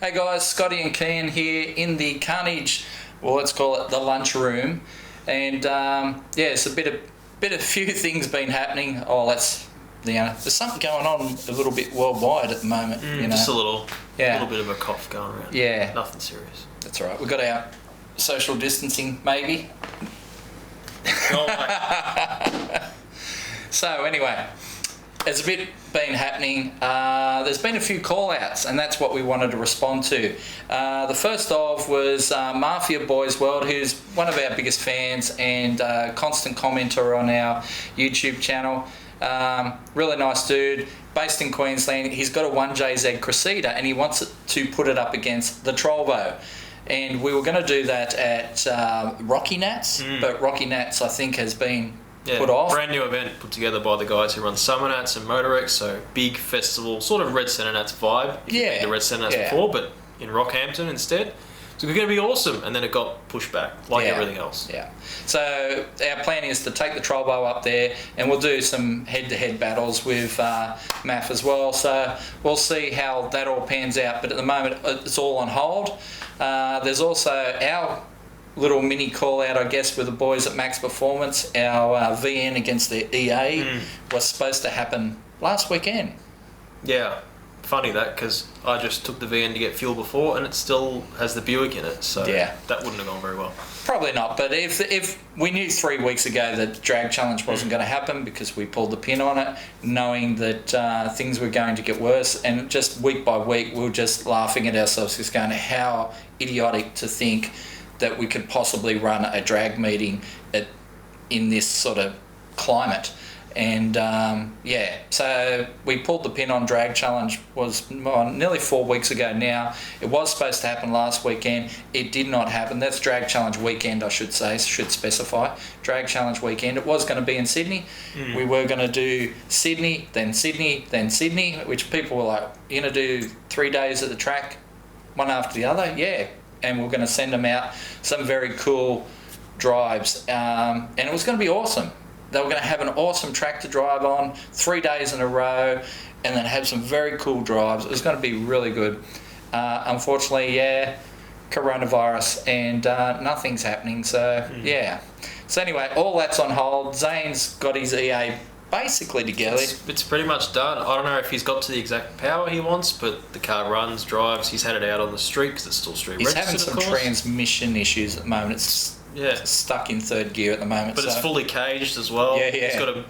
Hey guys, Scotty and Kian here in the Carnage, well, let's call it the lunch room, and it's a few things been happening. There's something going on a little bit worldwide at the moment. Just a little bit of a cough going around. Yeah, nothing serious. That's all right. We've got our social distancing, maybe. So anyway, there's a bit been happening. There's been a few call-outs, and that's what we wanted to respond to. The first of was Mafia Boys World, who's one of our biggest fans and constant commenter on our YouTube channel. Really nice dude, based in Queensland. He's got a 1JZ Crusader, and he wants to put it up against the Trollvo. And we were going to do that at Rocky Nats, but Rocky Nats, I think, has been put off. Brand new event put together by the guys who run Summer Nats and Motorex, so big festival, sort of Red Centre Nats vibe. You've been to Red Centre Nats before, but in Rockhampton instead. So it's going to be awesome, and then it got pushed back, like everything else. Yeah. So our plan is to take the Trollvo up there, and we'll do some head-to-head battles with MAF as well. So we'll see how that all pans out, but at the moment it's all on hold. There's also our little mini call out, I guess, with the boys at Max Performance. Our VN against the EA was supposed to happen last weekend. Yeah, funny that, because I just took the VN to get fuel before, and it still has the Buick in it, so that wouldn't have gone very well. Probably not, but if we knew 3 weeks ago that the drag challenge wasn't going to happen because we pulled the pin on it, knowing that things were going to get worse, and just week by week we were just laughing at ourselves, just going, how idiotic to think that we could possibly run a drag meeting in this sort of climate. And so we pulled the pin on drag challenge, was nearly 4 weeks ago now. It was supposed to happen last weekend. It did not happen. That's drag challenge weekend, I should specify. Drag challenge weekend. It was going to be in Sydney. We were going to do Sydney, then Sydney, then Sydney, which people were like, you're going to do 3 days at the track, one after the other? Yeah. And we're going to send them out some very cool drives. And it was going to be awesome. They were going to have an awesome track to drive on 3 days in a row, and then have some very cool drives. It was going to be really good. Unfortunately, coronavirus, and nothing's happening. So, So anyway, all that's on hold. Zane's got his EA basically together. It's pretty much done. I don't know if he's got to the exact power he wants, but the car runs, drives. He's had it out on the street because it's still street registered. He's having some transmission issues at the moment. It's stuck in third gear at the moment. But it's fully caged as well.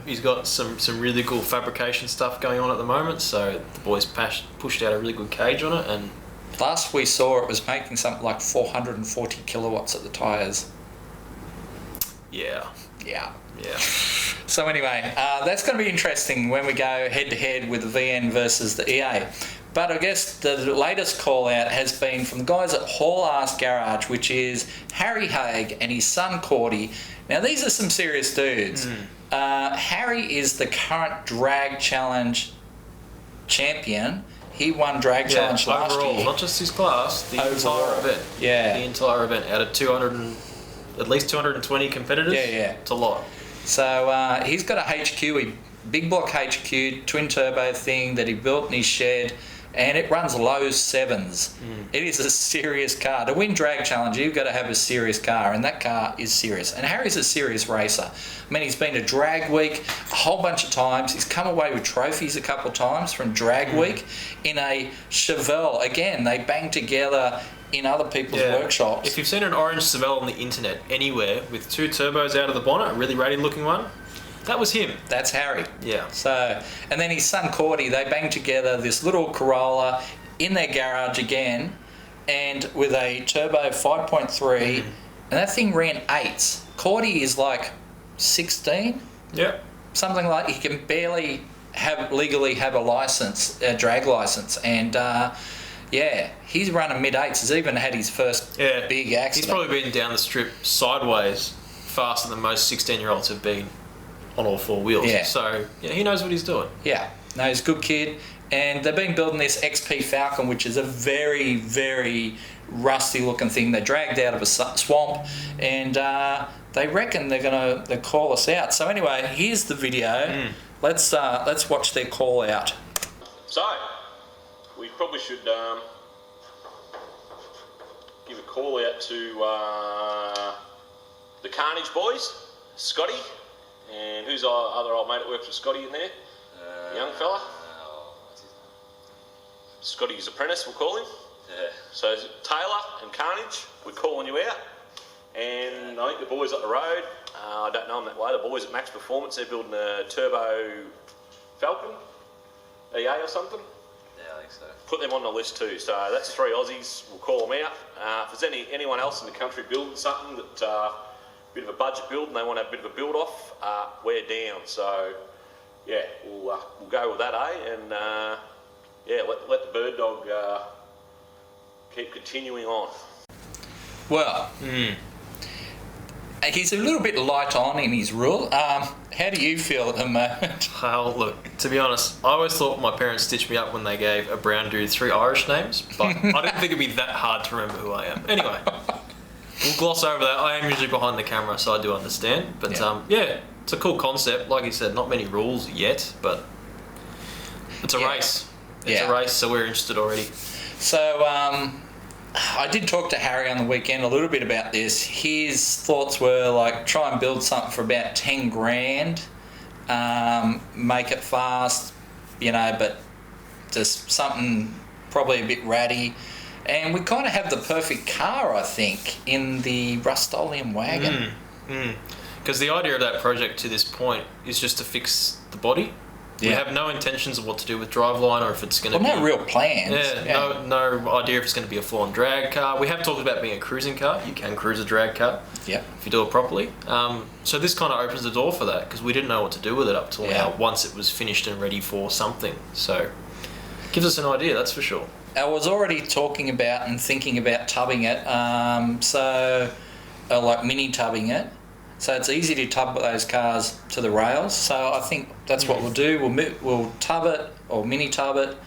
He's got some really cool fabrication stuff going on at the moment, so the boys pushed out a really good cage on it. And last we saw, it was making something like 440 kilowatts at the tyres. Yeah. So anyway, that's going to be interesting when we go head-to-head with the VN versus the EA. But I guess the latest call-out has been from the guys at Haulass Garage, which is Harry Haig and his son Cordy. Now, these are some serious dudes. Harry is the current Drag Challenge champion. He won Drag Challenge last year. Not just his class, the entire event. The entire event out of at least 220 competitors. It's a lot. So he's got a HQ, big block HQ, twin turbo thing that he built in his shed, and it runs low sevens. It is a serious car. To win Drag Challenge, you've got to have a serious car, and that car is serious. And Harry's a serious racer. I mean, he's been to Drag Week a whole bunch of times. He's come away with trophies a couple of times from Drag Week in a Chevelle. Again, they bang together in other people's workshops. If you've seen an orange Chevelle on the internet anywhere with 2 turbos out of the bonnet, a really ratty looking one, that was him. That's Harry. Yeah. So, and then his son Cordy, they banged together this little Corolla in their garage again, and with a turbo 5.3, and that thing ran 8s. Cordy is like 16. Yeah. Something like, he can barely legally have a license, a drag license, and he's running mid-8s. He's even had his first big accident. He's probably been down the strip sideways faster than most 16-year-olds have been on all 4 wheels. So, he knows what he's doing. No, he's a good kid. And they've been building this XP Falcon, which is a very, very rusty-looking thing. They dragged out of a swamp, and they reckon they'll call us out. So anyway, here's the video. Let's watch their call out. So, we probably should call out to the Carnage boys, Scotty, and who's our other old mate that works with Scotty in there? Young fella. What's his name? Scotty's apprentice, we'll call him. Yeah. So Taylor and Carnage, we're calling you out. And I think the boys up the road, I don't know them that way, the boys at Max Performance, they're building a turbo Falcon, EA or something. Yeah, I think so. Put them on the list too. So that's 3 Aussies, we'll call them out. If there's anyone else in the country building something that a bit of a budget build and they want to have a bit of a build off, we're down. So yeah, we'll go with that, eh? And yeah, let the bird dog keep continuing on. Well, he's a little bit light on in his rule. How do you feel at the moment? Well, look, to be honest, I always thought my parents stitched me up when they gave a brown dude 3 Irish names, but I didn't think it'd be that hard to remember who I am. Anyway, we'll gloss over that. I am usually behind the camera, so I do understand. But yeah, it's a cool concept. Like you said, not many rules yet, but it's a race. It's a race, so we're interested already. So, I did talk to Harry on the weekend a little bit about this. His thoughts were like, try and build something for about 10 grand, make it fast, but just something probably a bit ratty. And we kind of have the perfect car, I think, in the Rust-Oleum wagon. Because the idea of that project to this point is just to fix the body. We have no intentions of what to do with driveline or if it's going to be... no real plans. No idea if it's going to be a full-on drag car. We have talked about being a cruising car. You can cruise a drag car if you do it properly. So this kind of opens the door for that because we didn't know what to do with it up till now once it was finished and ready for something. So gives us an idea, that's for sure. I was already talking about and thinking about tubbing it, like mini tubbing it. So it's easy to tub those cars to the rails. So I think that's what we'll do. We'll tub it or mini tub it,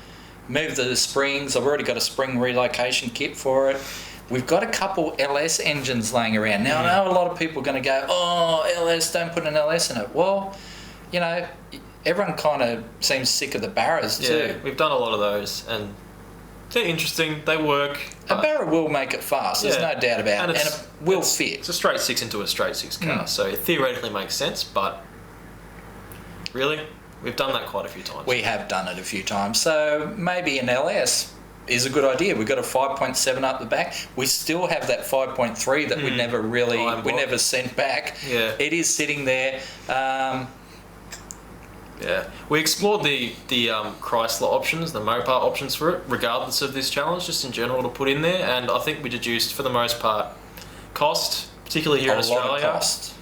move the springs. I've already got a spring relocation kit for it. We've got a couple LS engines laying around. Now, I know a lot of people are going to go, oh, LS, don't put an LS in it. Well, everyone kind of seems sick of the Barras too. Yeah, we've done a lot of those and they're interesting, they work. A Barra will make it fast, there's no doubt about it, and it will fit. It's a straight 6 into a straight 6 car, so it theoretically makes sense, but really, we've done that quite a few times. We have done it a few times, so maybe an LS is a good idea. We've got a 5.7 up the back. We still have that 5.3 that we never sent back. Yeah. It is sitting there. Yeah, we explored the Chrysler options, the Mopar options for it, regardless of this challenge, just in general to put in there. And I think we deduced, for the most part, cost, particularly here in Australia. A lot of cost.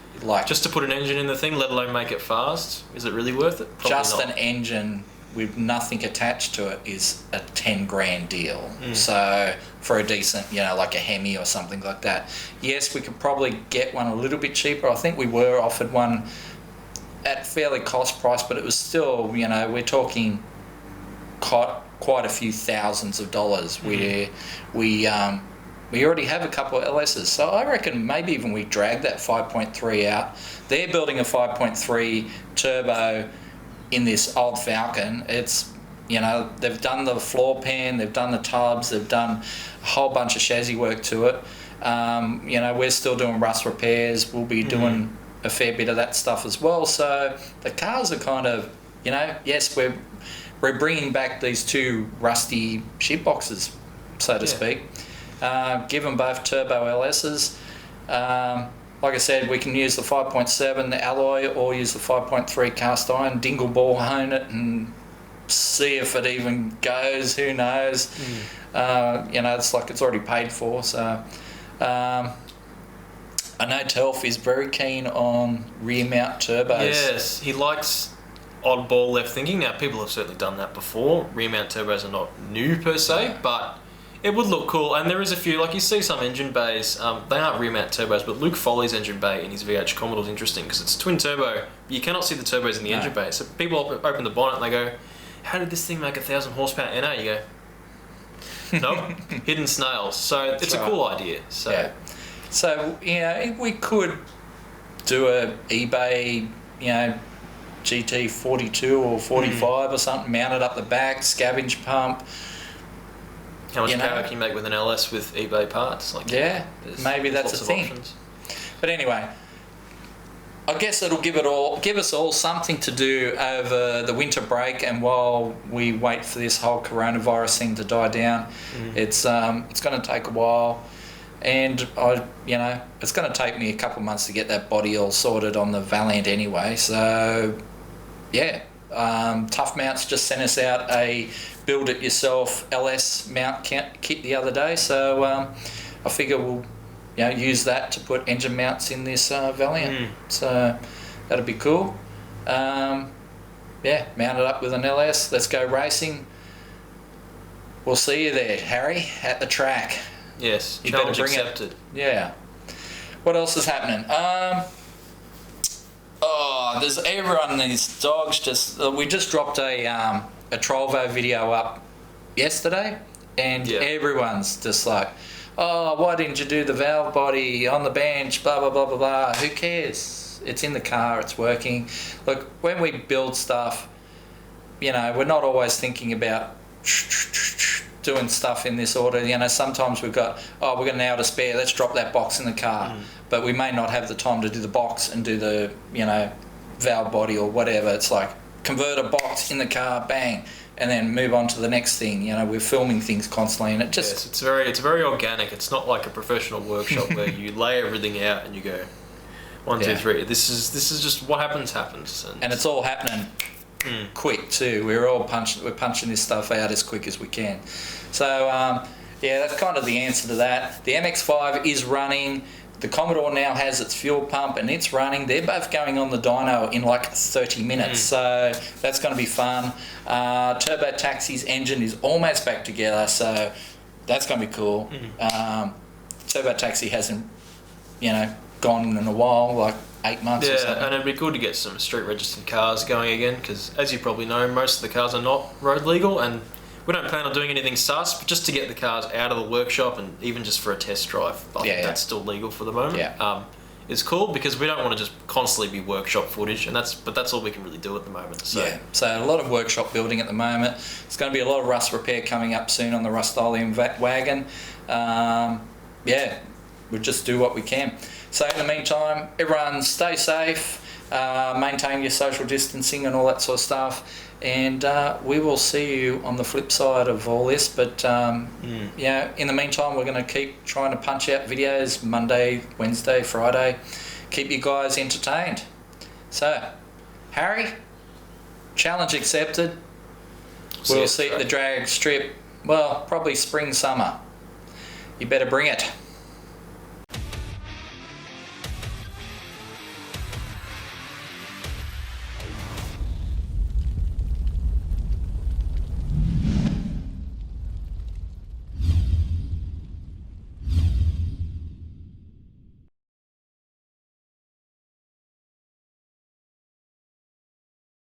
Just to put an engine in the thing, let alone make it fast, is it really worth it? Probably just not. An engine with nothing attached to it is a 10 grand deal. So for a decent, like a Hemi or something like that. Yes, we could probably get one a little bit cheaper. I think we were offered one at fairly cost price, but it was still, we're talking quite a few thousands of dollars. We already have a couple of LSs, so I reckon maybe even we drag that 5.3 out. They're building a 5.3 turbo in this old Falcon. It's, they've done the floor pan, they've done the tubs, they've done a whole bunch of chassis work to it. We're still doing rust repairs. We'll be doing a fair bit of that stuff as well. So the cars are kind of, yes, we're bringing back these 2 rusty shit boxes, so to speak. Give them both turbo LSs. Like I said, we can use the 5.7, the alloy, or use the 5.3 cast iron, dingle ball hone it and see if it even goes. Who knows? It's like it's already paid for. So I know Telf is very keen on rear mount turbos. Yes, he likes oddball left thinking. Now, people have certainly done that before. Rear mount turbos are not new per se, but it would look cool. And there is a few, like you see some engine bays, they aren't rear mount turbos, but Luke Foley's engine bay in his VH Commodore is interesting because it's twin turbo, but you cannot see the turbos in the engine bay. So people open the bonnet and they go, how did this thing make 1,000 horsepower NA? You go, nope, hidden snails. So it's a cool idea. So, if we could do a eBay, GT42 or 45 or something, mounted up the back, scavenge pump, How much power can you make with an LS with eBay parts? Like, maybe that's a thing. Options. But anyway, I guess it'll give us all something to do over the winter break, and while we wait for this whole coronavirus thing to die down. It's going to take a while, and it's going to take me a couple of months to get that body all sorted on the Valiant anyway. So Tough Mounts just sent us out a build it yourself LS mount kit the other day, so I figure we'll use that to put engine mounts in this Valiant. So that'll be cool. Mount it up with an LS. Let's go racing. We'll see you there, Harry, at the track. Yes, you better bring accepted. It. Yeah. What else is happening? There's everyone. These dogs we just dropped a Trovo video up yesterday, and everyone's just like, oh, why didn't you do the valve body on the bench, blah, blah, blah, blah, blah. Who cares? It's in the car, it's working. Look, when we build stuff, we're not always thinking about doing stuff in this order. Sometimes we've got, we've got an hour to spare, let's drop that box in the car. But we may not have the time to do the box and do the, valve body or whatever. It's like, convert a box in the car, bang, and then move on to the next thing. We're filming things constantly, and it just... Yes, it's very organic. It's not like a professional workshop where you lay everything out and you go, 1, 2, 3. This is just what happens. And it's all happening quick too. We're punching this stuff out as quick as we can. So that's kind of the answer to that. The MX-5 is running. The Commodore now has its fuel pump and it's running. They're both going on the dyno in like 30 minutes, so that's going to be fun. Turbo Taxi's engine is almost back together, so that's going to be cool. Turbo Taxi hasn't, gone in a while, like 8 months or something. Yeah, and it'd be good to get some street registered cars going again, because as you probably know, most of the cars are not road legal, and we don't plan on doing anything sus, but just to get the cars out of the workshop and even just for a test drive. I think that's still legal for the moment. It's cool because we don't want to just constantly be workshop footage, and that's all we can really do at the moment. So. So a lot of workshop building at the moment. There's going to be a lot of rust repair coming up soon on the Rust-Oleum wagon. We'll just do what we can. So in the meantime, everyone stay safe, maintain your social distancing and all that sort of stuff. And we will see you on the flip side of all this. But, in the meantime, we're going to keep trying to punch out videos Monday, Wednesday, Friday. Keep you guys entertained. So, Harry, challenge accepted. We'll see you at the drag strip, probably spring, summer. You better bring it.